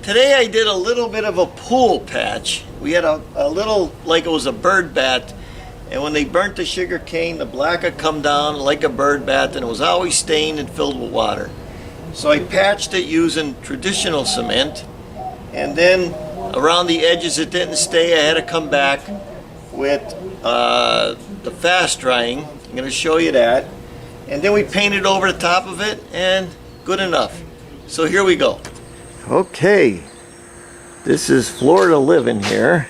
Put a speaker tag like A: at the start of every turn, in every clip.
A: Today I did a little bit of a pool patch. We had a little, like it was a bird bath, and when they burnt the sugar cane, the black had come down like a bird bath, and it was always stained and filled with water. So I patched it using traditional cement, and then around the edges it didn't stay. I had to come back with the fast drying. I'm going to show you that. And then we painted over the top of it, and good enough. So here we go. Okay, this is Florida living here,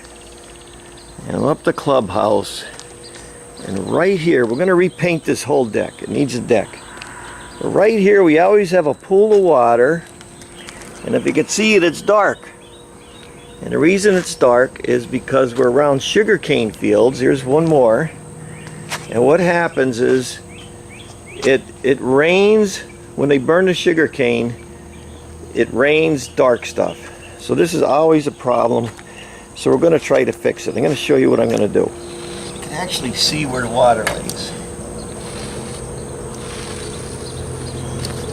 A: and I'm up the clubhouse, and right here we're going to repaint this whole deck. It needs a deck. But right here we always have a pool of water, and if you can see it, it's dark. And the reason it's dark is because we're around sugarcane fields. Here's one more, and what happens is it rains when they burn the sugarcane. It rains dark stuff. So this is always a problem. So we're going to try to fix it. I'm going to show you what I'm going to do. You can actually see where the water lays.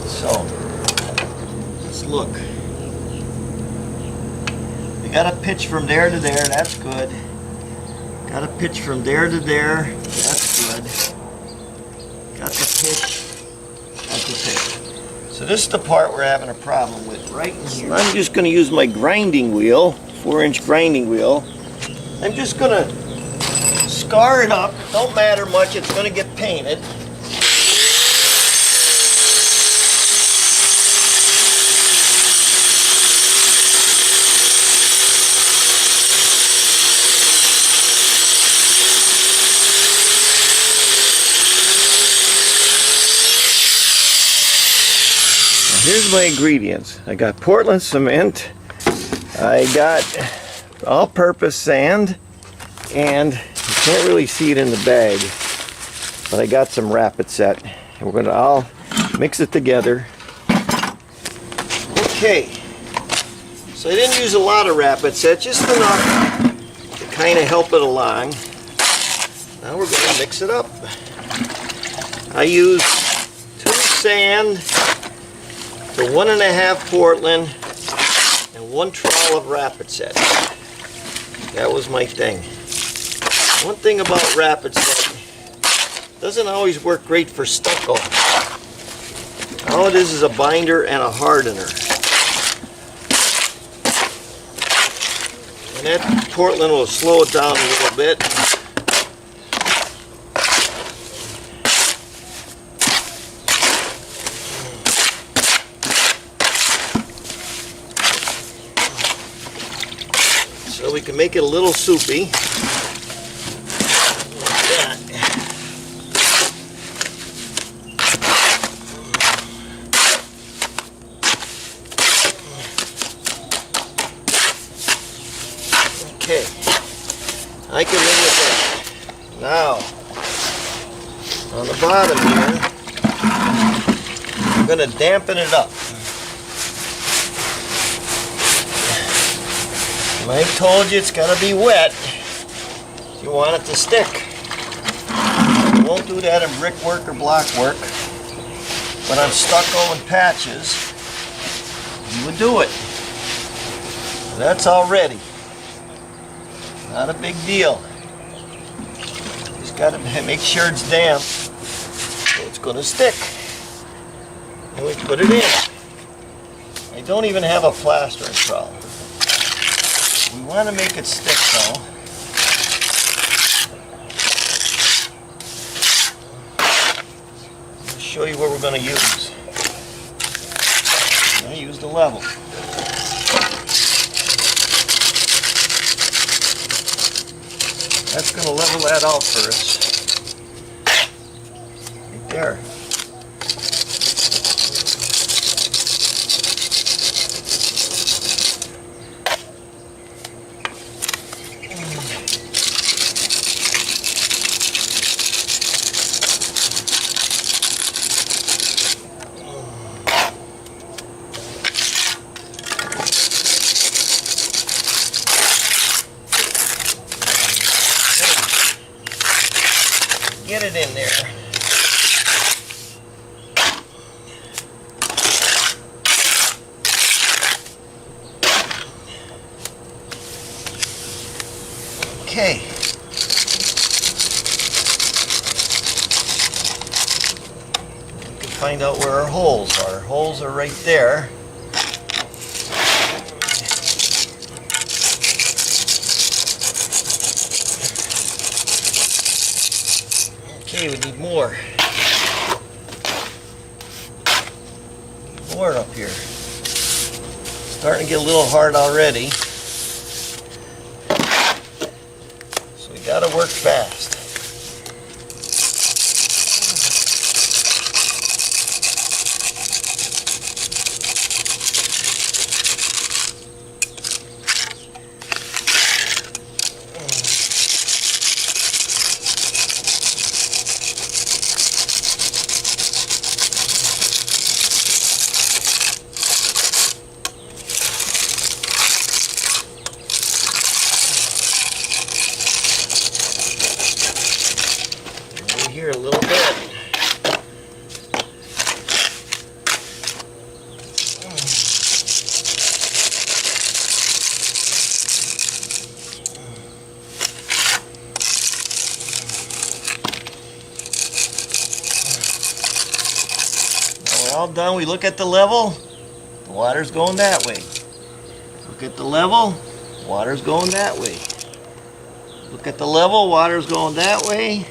A: So let's look. We got a pitch from there to there. That's good. Got a pitch from there to there. That's good. Got the pitch. Got the pitch. So this is the part we're having a problem with right in here. I'm just going to use my grinding wheel, 4-inch grinding wheel. I'm just going to scar it up. Don't matter much, it's going to get painted. Here's my ingredients. I got Portland cement, I got all-purpose sand, and you can't really see it in the bag, but I got some Rapid Set, and we're going to all mix it together. Okay, so I didn't use a lot of Rapid Set, just enough to kind of help it along. Now we're going to mix it up. I used 2 sand, the 1.5 Portland, and 1 trowel of Rapid Set. That was my thing. One thing about Rapid Set, doesn't always work great for stucco. All it is a binder and a hardener. And that Portland will slow it down a little bit. So we can make it a little soupy. Like that. Okay, I can live with that. Now, on the bottom here, I'm going to dampen it up. I told you it's got to be wet if you want it to stick. You won't do that in brickwork or block work, but on stucco and patches, you would do it. That's all ready. Not a big deal. Just got to make sure it's damp, so it's going to stick. And we put it in. I don't even have a plastering trowel. We want to make it stick though. I'll show you what we're going to use. I'm going to use the level. That's going to level that out first. Right there. Get it in there. Okay. We can find out where our holes are. Our holes are right there. Okay, we need more. More up here. Starting to get a little hard already. So we gotta work fast. Here a little bit. Now we're all done. We look at the level, the water's going that way. Look at the level, water's going that way. Look at the level, water's going that way.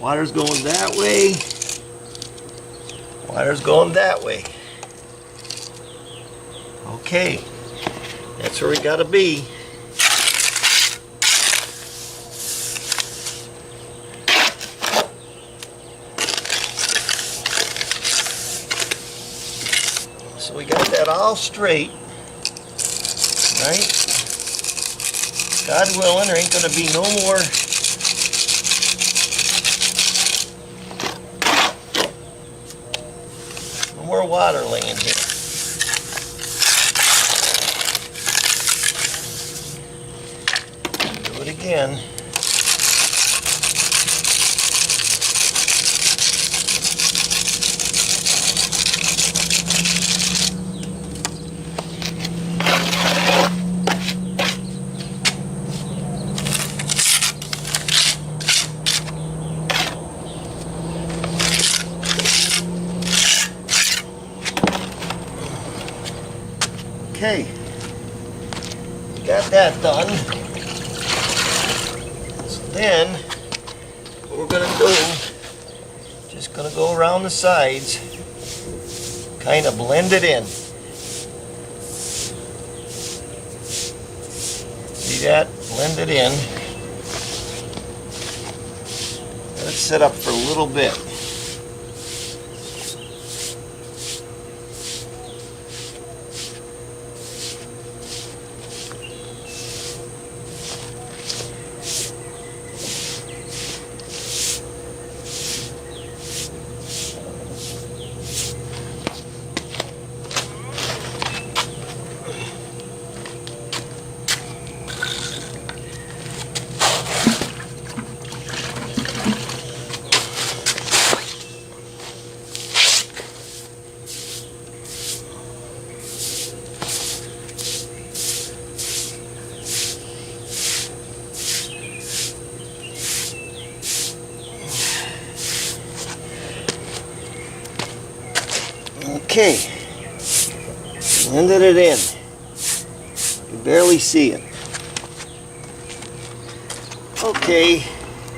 A: Water's going that way. Water's going that way. Okay, that's where we gotta be. So we got that all straight, right? God willing, there ain't gonna be no more water laying here. Do it again. Okay, got that done. So then, what we're going to do, just going to go around the sides, kind of blend it in. See that? Blend it in. Let it sit up for a little bit. Okay, blended it in. You can barely see it. Okay,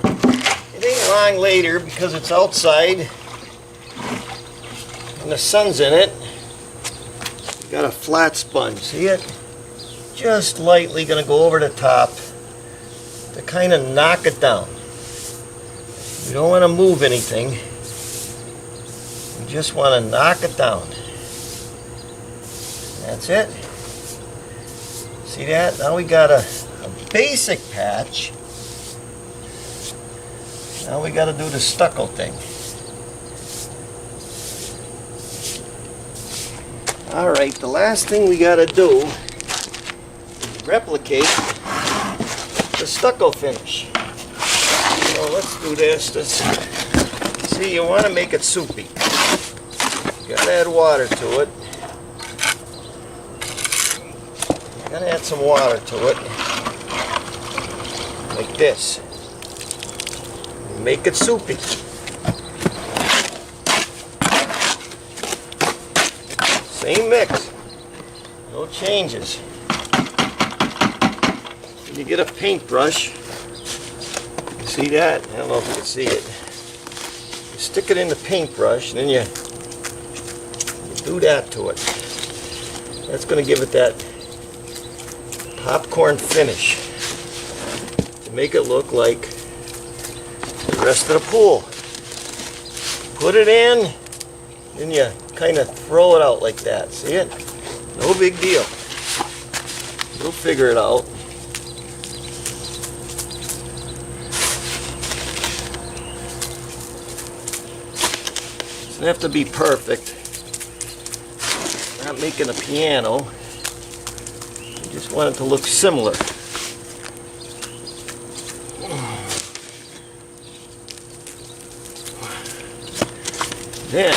A: it ain't long later because it's outside and the sun's in it. Got a flat sponge, see it? Just lightly gonna go over the top to kind of knock it down. You don't want to move anything. You just want to knock it down. That's it. See that? Now we got a basic patch. Now we got to do the stucco thing. Alright, the last thing we got to do is replicate the stucco finish. So let's do this. See, you want to make it soupy. You gotta add water to it. Gotta add some water to it. like this. Make it soupy. Same mix, no changes. When you get a paintbrush, see that? I don't know if you can see it. You stick it in the paintbrush and then you do that to it. That's going to give it that popcorn finish to make it look like the rest of the pool. Put it in, then you kind of throw it out like that. See it? No big deal. You'll figure it out. Doesn't have to be perfect. Not making a piano. I just want it to look similar. Then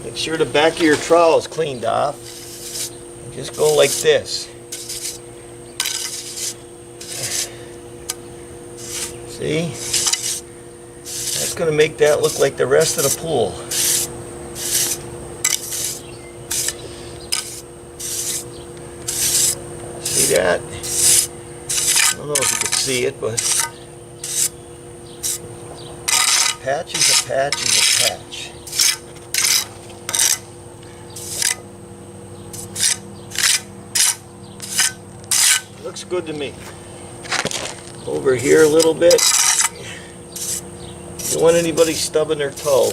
A: make sure the back of your trowel is cleaned off. Just go like this. See? That's going to make that look like the rest of the pool. See that? I don't know if you can see it, but patch is a patch is a patch. Looks good to me. Over here a little bit. Don't want anybody stubbing their toe.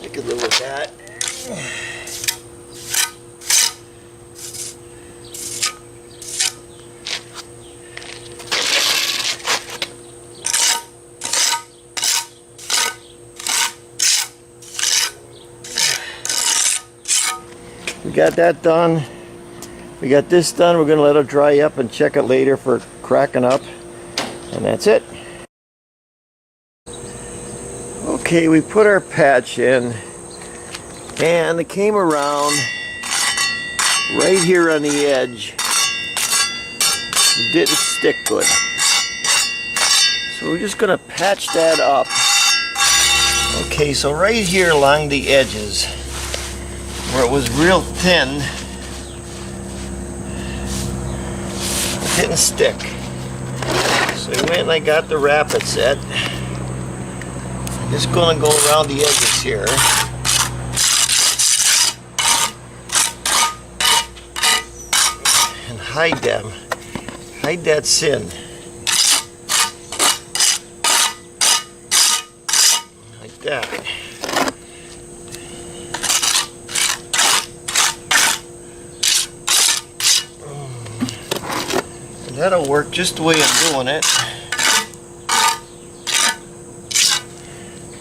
A: Take a little of that. We got that done. We got this done. We're going to let it dry up and check it later for cracking up. And that's it. Okay, we put our patch in. And it came around right here on the edge. It didn't stick good. So we're just going to patch that up. Okay, so right here along the edges, where it was real thin, it didn't stick. So we went and I got the rapid set. I'm just going to go around the edges here. And hide them. Hide that sin. Like that. That'll work just the way I'm doing it.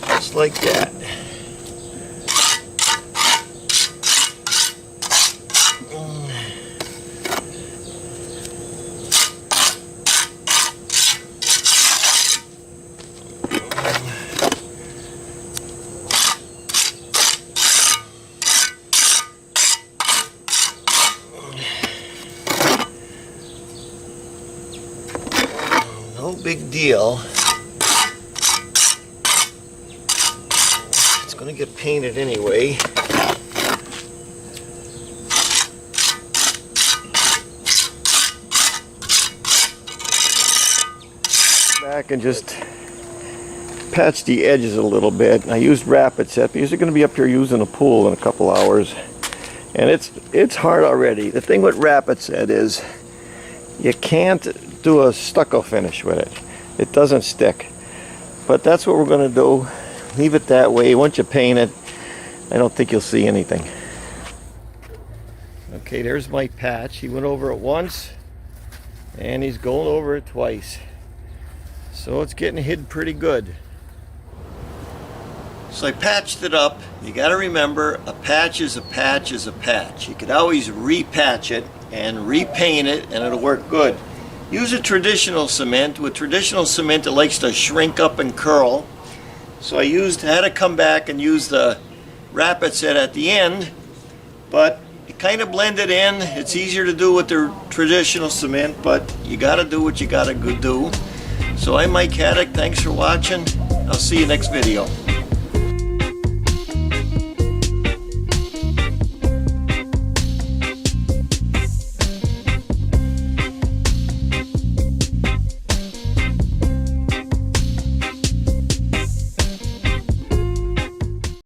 A: Just like that. No big deal. It's going to get painted anyway. Back and just patch the edges a little bit. I used rapid set because you're going to be up here using a pool in a couple hours. And it's hard already. The thing with rapid set is you can't do a stucco finish with it. It doesn't stick. But that's what we're going to do. Leave it that way. Once you paint it, I don't think you'll see anything. Okay, there's my patch. He went over it once and he's going over it twice. So it's getting hid pretty good. So I patched it up. You got to remember, a patch is a patch is a patch. You could always repatch it and repaint it and it'll work good. Use a traditional cement. With traditional cement, it likes to shrink up and curl. So I had to come back and use the rapid set at the end, but it kind of blended in. It's easier to do with the traditional cement, but you got to do what you got to do. So I'm Mike Haduck. Thanks for watching. I'll see you next video.